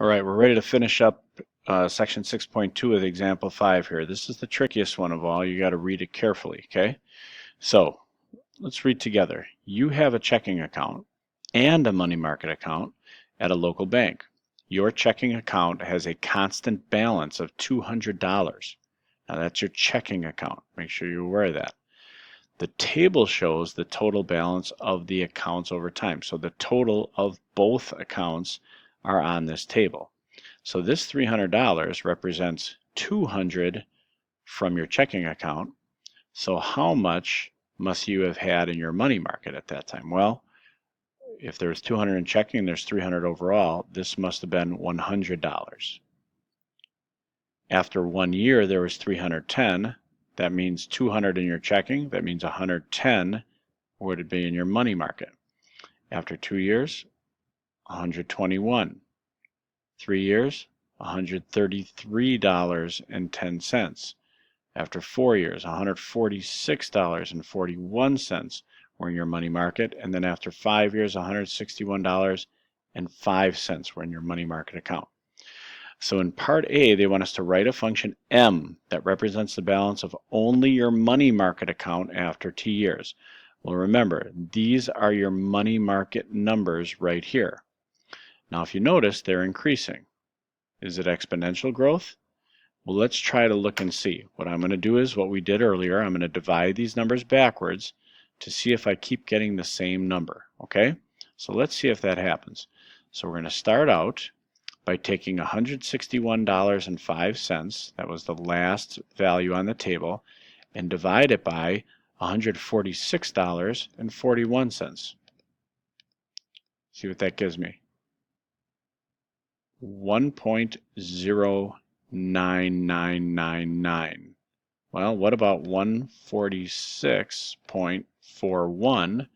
All right, we're ready to finish up section 6.2 with example 5 here. This is the trickiest one of all. You got to read it carefully, okay? So let's read together. You have a checking account and a money market account at a local bank. Your checking account has a constant balance of $200. Now that's your checking account. Make sure you're aware of that. The table shows the total balance of the accounts over time. So the total of both accounts are on this table. So this $300 represents $200 from your checking account. So how much must you have had in your money market at that time? Well, if there's $200 in checking and there's $300 overall, this must have been $100. After 1 year, there was $310. That means $200 in your checking. That means $110 would be in your money market. After 2 years, $121. 3 years, $133.10. After 4 years, $146.41 were in your money market. And then after 5 years, $161.05 were in your money market account. So in part A, they want us to write a function m that represents the balance of only your money market account after t years. Well, remember, these are your money market numbers right here. Now, if you notice, they're increasing. Is it exponential growth? Well, let's try to look and see. What I'm going to do is what we did earlier. I'm going to divide these numbers backwards to see if I keep getting the same number. Okay? So let's see if that happens. So we're going to start out by taking $161.05, that was the last value on the table, and divide it by $146.41. See what that gives me. 1.09999. Well, what about 146.41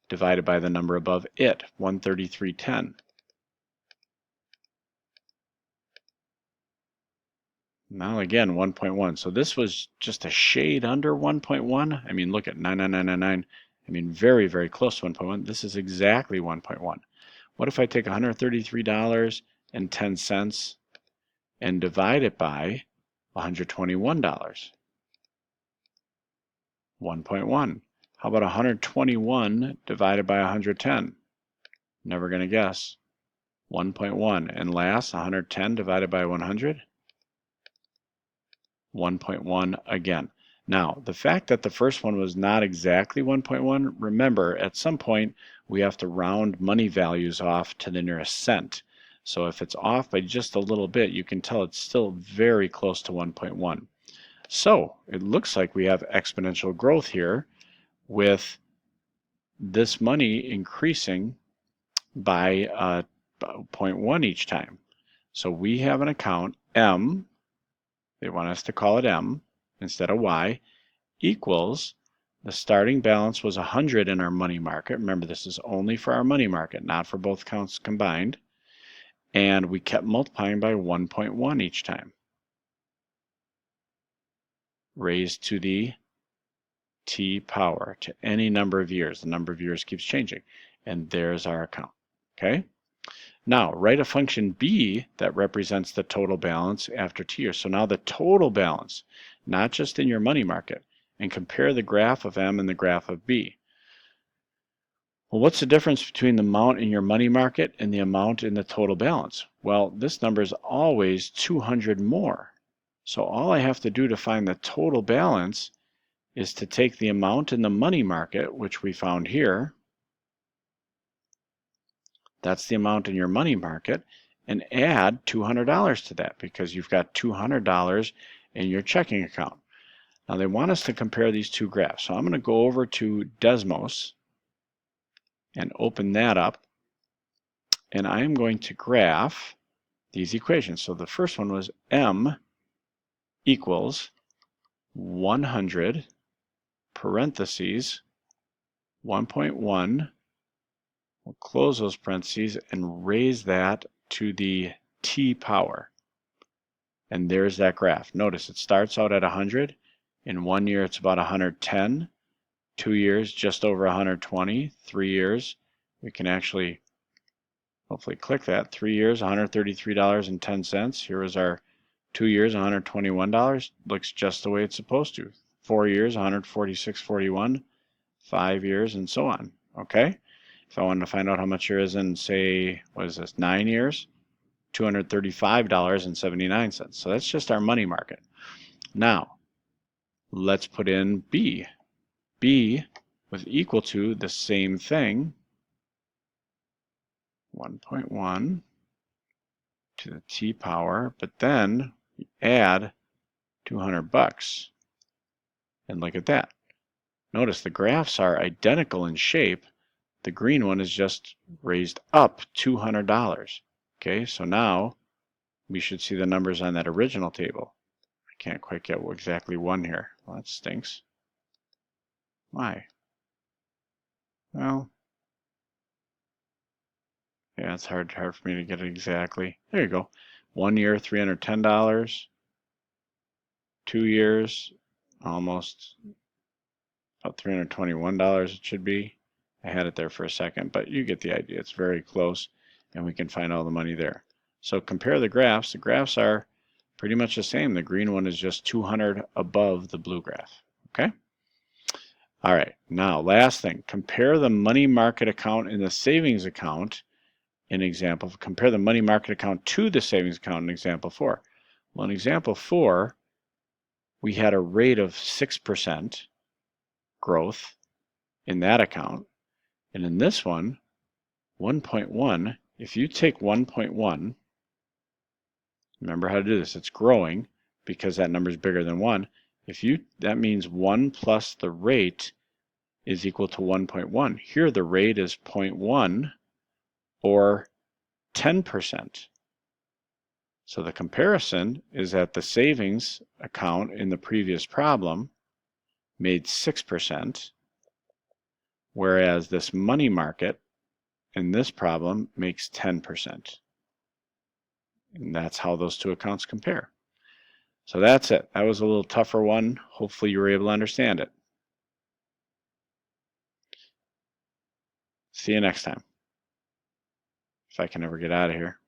divided by the number above it, 133.10? Now again, 1.1. So this was just a shade under 1.1. I mean, look at 99999. I mean, very, very close to 1.1. This is exactly 1.1. What if I take $133.10 and divide it by $121? 1.1. How about 121 divided by 110? Never going to guess. 1.1. And last, 110 divided by 100? 1.1 again. Now, the fact that the first one was not exactly 1.1, remember, at some point we have to round money values off to the nearest cent. So if it's off by just a little bit, you can tell it's still very close to 1.1. So it looks like we have exponential growth here with this money increasing by 0.1 each time. So we have an account M. They want us to call it M instead of Y, equals the starting balance was 100 in our money market. Remember, this is only for our money market, not for both accounts combined. And we kept multiplying by 1.1 each time, raised to the t power, to any number of years. The number of years keeps changing. And there's our account. Okay? Now, write a function b that represents the total balance after t years. So now the total balance, not just in your money market, and compare the graph of m and the graph of b. Well, what's the difference between the amount in your money market and the amount in the total balance? Well, this number is always 200 more. So all I have to do to find the total balance is to take the amount in the money market, which we found here. That's the amount in your money market, and add $200 to that because you've got $200 in your checking account. Now they want us to compare these two graphs. So I'm going to go over to Desmos and open that up, and I am going to graph these equations. So the first one was M equals 100 parentheses 1.1. We'll close those parentheses and raise that to the t power. And there's that graph. Notice it starts out at 100. In 1 year, it's about 110. 2 years, just over 120. 3 years, we can actually Hopefully click that. 3 years, $133.10. Here was our 2 years, $121. Looks just the way it's supposed to. 4 years, $146.41. 5 years, and so on. Okay? If I wanted to find out how much there is in, say, what is this, 9 years? $235.79. So that's just our money market. Now, let's put in B. B was equal to the same thing, 1.1 to the T power, but then we add 200 bucks. And look at that. Notice the graphs are identical in shape. The green one is just raised up $200. Okay, so now we should see the numbers on that original table. I can't quite get exactly one here. Well, that stinks. Why? Well, yeah, it's hard for me to get it exactly. There you go. 1 year, $310. 2 years, almost about $321 it should be. I had it there for a second, but you get the idea. It's very close, and we can find all the money there. So compare the graphs. The graphs are pretty much the same. The green one is just 200 above the blue graph. Okay? All right, now last thing. Compare the money market account and the savings account in example. Compare the money market account to the savings account in example 4. Well, in example 4, we had a rate of 6% growth in that account. And in this one, 1.1, if you take 1.1, remember how to do this, it's growing because that number is bigger than 1. That means 1 plus the rate is equal to 1.1. Here the rate is 0.1 or 10%. So the comparison is that the savings account in the previous problem made 6%, whereas this money market in this problem makes 10%. And that's how those two accounts compare. So that's it. That was a little tougher one. Hopefully you were able to understand it. See you next time. If I can ever get out of here.